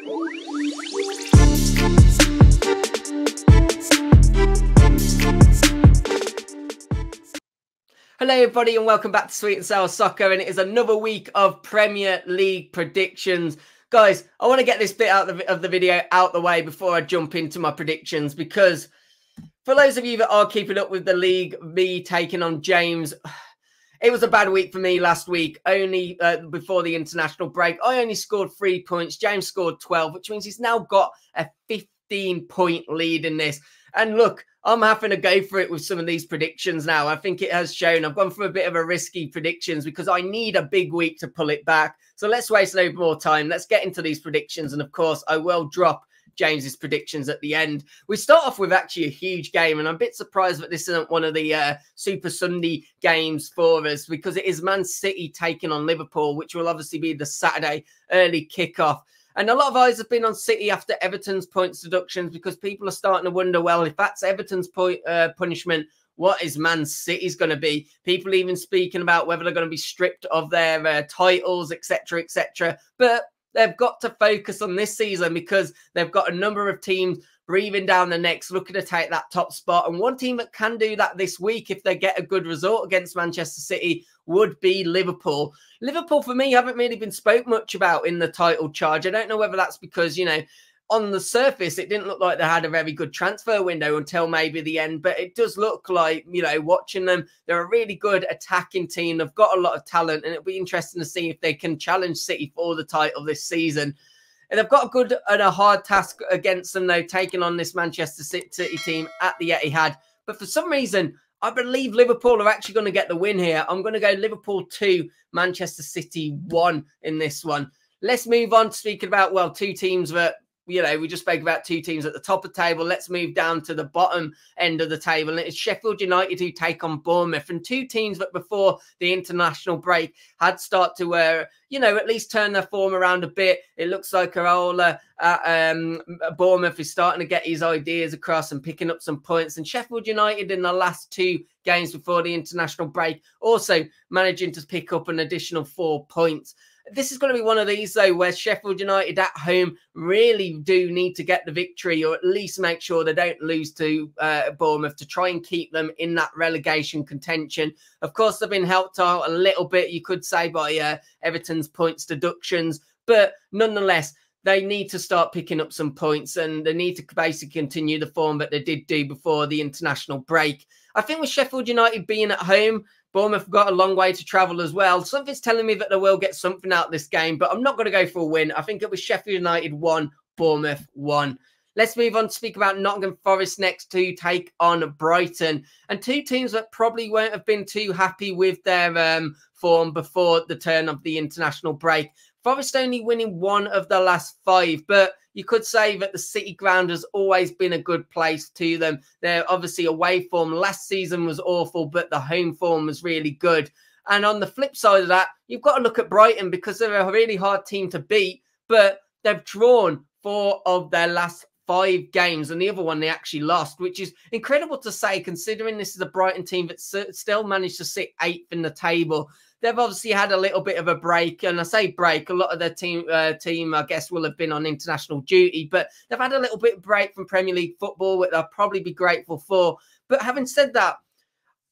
Hello everybody and welcome back to Sweet and Sour Soccer, and it is another week of Premier League predictions. Guys, I want to get this bit out of the video out the way before I jump into my predictions, because for those of you that are keeping up with the league, me taking on James, it was a bad week for me last week. Only before the international break, I only scored 3 points. James scored 12, which means he's now got a 15-point lead in this. And look, I'm having to go for it with some of these predictions now. I think it has shown. I've gone for a bit of a risky predictions because I need a big week to pull it back. So let's waste no more time. Let's get into these predictions. And of course, I will drop James's predictions at the end. We start off with actually a huge game, and I'm a bit surprised that this isn't one of the Super Sunday games for us, because it is Man City taking on Liverpool, which will obviously be the Saturday early kickoff. And a lot of eyes have been on City after Everton's points deductions, because people are starting to wonder, well, if that's Everton's punishment, what is Man City's going to be? People even speaking about whether they're going to be stripped of their titles, etc., etc. But they've got to focus on this season, because they've got a number of teams breathing down the necks, looking to take that top spot. And one team that can do that this week, if they get a good result against Manchester City, would be Liverpool. Liverpool, for me, haven't really been spoke much about in the title charge. I don't know whether that's because, you know, on the surface, it didn't look like they had a very good transfer window until maybe the end. But it does look like, you know, watching them, they're a really good attacking team. They've got a lot of talent, and it'll be interesting to see if they can challenge City for the title this season. And they've got a good and a hard task against them, though, taking on this Manchester City team at the Etihad. But for some reason, I believe Liverpool are actually going to get the win here. I'm going to go Liverpool 2, Manchester City 1 in this one. Let's move on to speaking about, well, two teams that, you know, we just spoke about two teams at the top of the table. Let's move down to the bottom end of the table. And it's Sheffield United who take on Bournemouth, and two teams that before the international break had started to, you know, at least turn their form around a bit. It looks like Bournemouth is starting to get his ideas across and picking up some points. And Sheffield United in the last two games before the international break also managing to pick up an additional 4 points. This is going to be one of these, though, where Sheffield United at home really do need to get the victory, or at least make sure they don't lose to Bournemouth, to try and keep them in that relegation contention. Of course, they've been helped out a little bit, you could say, by Everton's points deductions. But nonetheless, they need to start picking up some points, and they need to basically continue the form that they did do before the international break. I think with Sheffield United being at home, Bournemouth have got a long way to travel as well. Something's telling me that they will get something out of this game, but I'm not going to go for a win. I think it was Sheffield United 1, Bournemouth 1. Let's move on to speak about Nottingham Forest next, to take on Brighton. And two teams that probably won't have been too happy with their form before the turn of the international break. Forest only winning 1 of the last 5, but you could say that the City ground has always been a good place to them. They're obviously away form last season was awful, but the home form was really good. And on the flip side of that, you've got to look at Brighton, because they're a really hard team to beat, but they've drawn 4 of their last 5 games, and the other one they actually lost, which is incredible to say, considering this is a Brighton team that still managed to sit 8th in the table. They've obviously had a little bit of a break, and I say break, a lot of their team, I guess, will have been on international duty, but they've had a little bit of break from Premier League football, which they'll probably be grateful for. But having said that,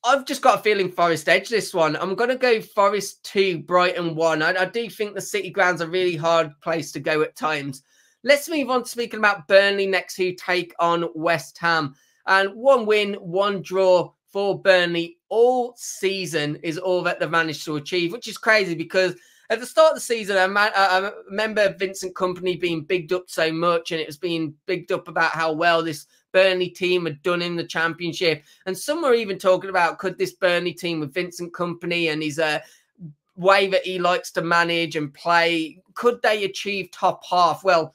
I've just got a feeling Forest edge this one. I'm going to go Forest 2, Brighton 1. I do think the City ground's a really hard place to go at times. Let's move on to speaking about Burnley next, who take on West Ham. And 1 win, 1 draw for Burnley all season is all that they've managed to achieve, which is crazy, because at the start of the season, I remember Vincent Kompany being bigged up so much, and it was being bigged up about how well this Burnley team had done in the Championship. And some were even talking about, could this Burnley team with Vincent Kompany and his way that he likes to manage and play, could they achieve top half? Well,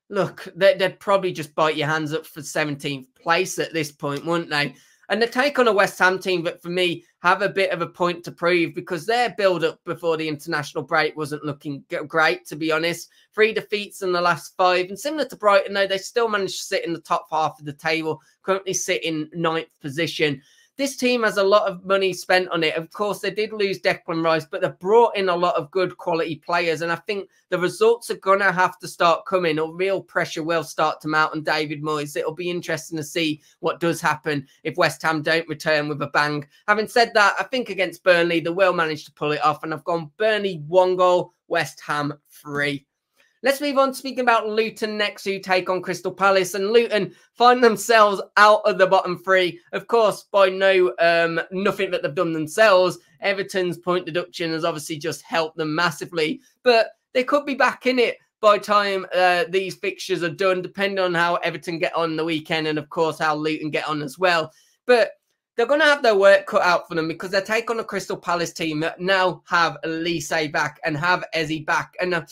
look, they'd probably just bite your hands up for 17th place at this point, wouldn't they? And they take on a West Ham team that, for me, have a bit of a point to prove, because their build-up before the international break wasn't looking great, to be honest. 3 defeats in the last 5. And similar to Brighton, though, they still managed to sit in the top half of the table, currently sit in 9th position. this team has a lot of money spent on it. Of course, they did lose Declan Rice, but they've brought in a lot of good quality players. And I think the results are going to have to start coming, or real pressure will start to mount on David Moyes. It'll be interesting to see what does happen if West Ham don't return with a bang. Having said that, I think against Burnley, they will manage to pull it off. And I've gone Burnley 1 goal, West Ham 3. Let's move on speaking about Luton next, who take on Crystal Palace. And Luton find themselves out of the bottom 3. Of course, by nothing that they've done themselves. Everton's point deduction has obviously just helped them massively. But they could be back in it by the time these fixtures are done, depending on how Everton get on the weekend and, of course, how Luton get on as well. But they're going to have their work cut out for them because they take on a Crystal Palace team that now have Elise back and have Eze back. And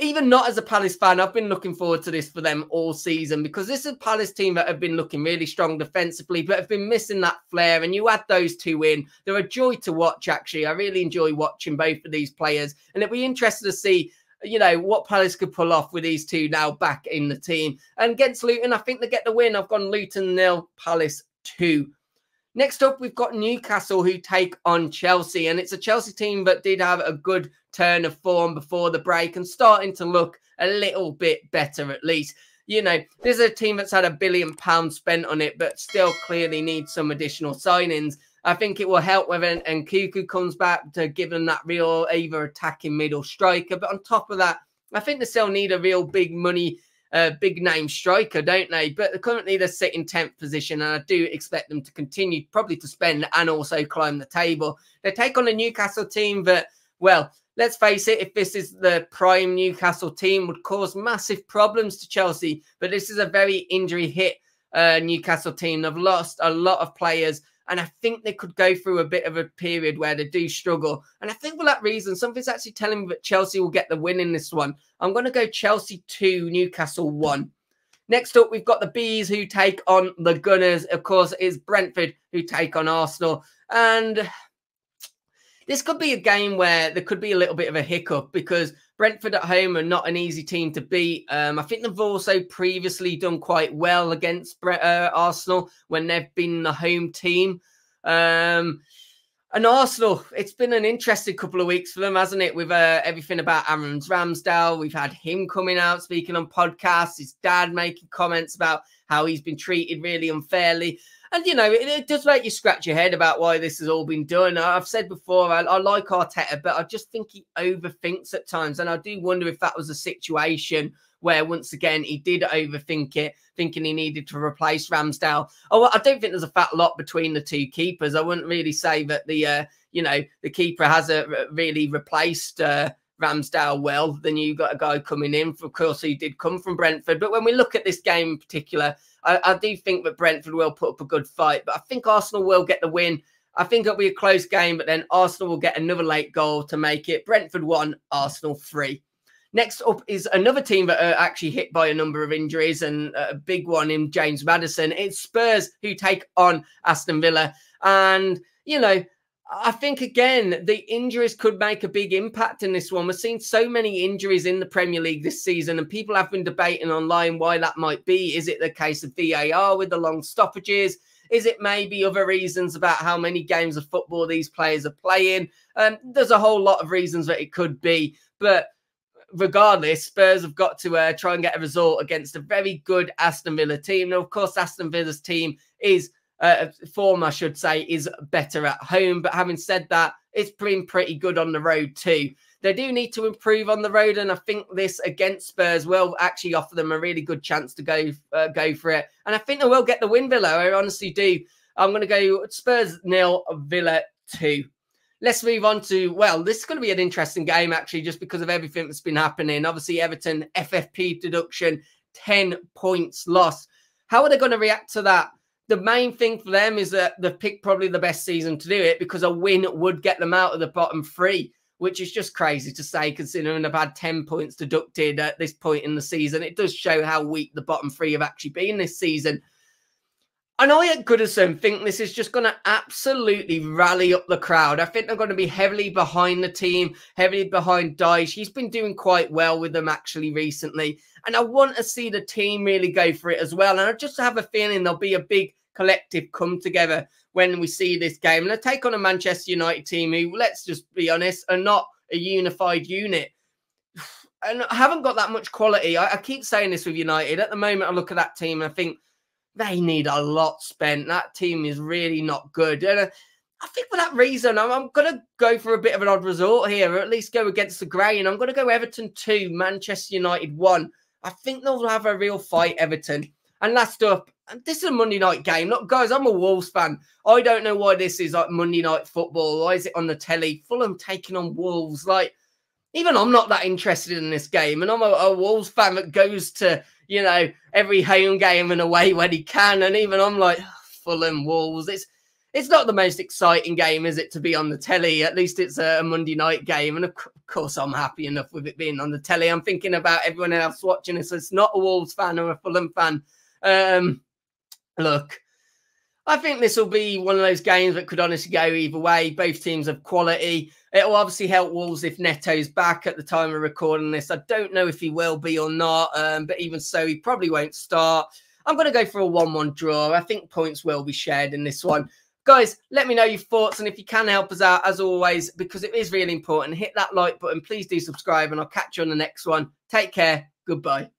even not as a Palace fan, I've been looking forward to this for them all season, because this is a Palace team that have been looking really strong defensively, but have been missing that flair. And you add those two in, they're a joy to watch, actually. I really enjoy watching both of these players. And it'd be interesting to see, you know, what Palace could pull off with these two now back in the team. And against Luton, I think they get the win. I've gone Luton 0, Palace 2. Next up, we've got Newcastle, who take on Chelsea. And it's a Chelsea team that did have a good turn of form before the break and starting to look a little bit better, at least. You know, this is a team that's had £1 billion spent on it, but still clearly needs some additional signings. I think it will help when Nkunku comes back to give them that real either attacking middle striker. But on top of that, I think they still need a real big money big name striker, don't they? But currently they're sitting 10th position, and I do expect them to continue probably to spend and also climb the table. They take on a Newcastle team that, well, let's face it, if this is the prime Newcastle team, would cause massive problems to Chelsea. But this is a very injury hit Newcastle team. They've lost a lot of players, and I think they could go through a bit of a period where they do struggle. And I think for that reason, something's actually telling me that Chelsea will get the win in this one. I'm going to go Chelsea 2, Newcastle 1. Next up, we've got the Bees, who take on the Gunners. Of course, it's Brentford who take on Arsenal. And this could be a game where there could be a little bit of a hiccup, because Brentford at home are not an easy team to beat. I think they've also previously done quite well against Arsenal when they've been the home team. And Arsenal, it's been an interesting couple of weeks for them, hasn't it? With everything about Aaron Ramsdale. We've had him coming out speaking on podcasts, his dad making comments about how he's been treated really unfairly. And, you know, it does make you scratch your head about why this has all been done. I've said before, I like Arteta, but I just think he overthinks at times. And I do wonder if that was a situation where, once again, he did overthink it, thinking he needed to replace Ramsdale. Oh, I don't think there's a fat lot between the two keepers. I wouldn't really say that the keeper hasn't really replaced Ramsdale well. Then you got a guy coming in, of course, he did come from Brentford. But when we look at this game in particular, I do think that Brentford will put up a good fight. But I think Arsenal will get the win. I think it'll be a close game, but then Arsenal will get another late goal to make it Brentford 1, Arsenal 3. Next up is another team that are actually hit by a number of injuries, and a big one in James Maddison. It's Spurs, who take on Aston Villa. And, you know, I think, again, the injuries could make a big impact in this one. We're seeing so many injuries in the Premier League this season, and people have been debating online why that might be. Is it the case of VAR with the long stoppages? Is it maybe other reasons about how many games of football these players are playing? There's a whole lot of reasons that it could be. But regardless, Spurs have got to try and get a result against a very good Aston Villa team. Now, of course, Aston Villa's team is form, I should say, is better at home. But having said that, it's been pretty good on the road too. They do need to improve on the road, and I think this against Spurs will actually offer them a really good chance to go for it. And I think they will get the win, Villa. I honestly do. I'm going to go Spurs 0, Villa 2. Let's move on to, well, this is going to be an interesting game, actually, just because of everything that's been happening. Obviously, Everton, FFP deduction, 10 points lost. How are they going to react to that? The main thing for them is that they've picked probably the best season to do it, because a win would get them out of the bottom 3, which is just crazy to say, considering they've had 10 points deducted at this point in the season. It does show how weak the bottom 3 have actually been this season. And I at Goodison think this is just going to absolutely rally up the crowd. I think they're going to be heavily behind the team, heavily behind Dyche. He's been doing quite well with them actually recently. And I want to see the team really go for it as well. And I just have a feeling there'll be a big collective come together when we see this game. And I take on a Manchester United team who, let's just be honest, are not a unified unit. And I haven't got that much quality. I keep saying this with United. At the moment, I look at that team and I think they need a lot spent. That team is really not good. And I think for that reason, I'm going to go for a bit of an odd result here, or at least go against the grain. I'm going to go Everton 2, Manchester United 1. I think they'll have a real fight, Everton. And last up, this is a Monday night game. Look, guys, I'm a Wolves fan. I don't know why this is like Monday night football. Why is it on the telly? Fulham taking on Wolves. Like, even I'm not that interested in this game. And I'm a Wolves fan that goes to, you know, every home game and away when he can. And even I'm like, Fulham, Wolves. It's not the most exciting game, is it, to be on the telly? At least it's a Monday night game. And of course, I'm happy enough with it being on the telly. I'm thinking about everyone else watching this. So it's not a Wolves fan or a Fulham fan. Look, I think this will be one of those games that could honestly go either way. Both teams have quality. It will obviously help Wolves if Neto's back at the time of recording this. I don't know if he will be or not, but even so, he probably won't start. I'm going to go for a 1-1 draw. I think points will be shared in this one. Guys, let me know your thoughts, and if you can help us out, as always, because it is really important, hit that like button. Please do subscribe, and I'll catch you on the next one. Take care. Goodbye.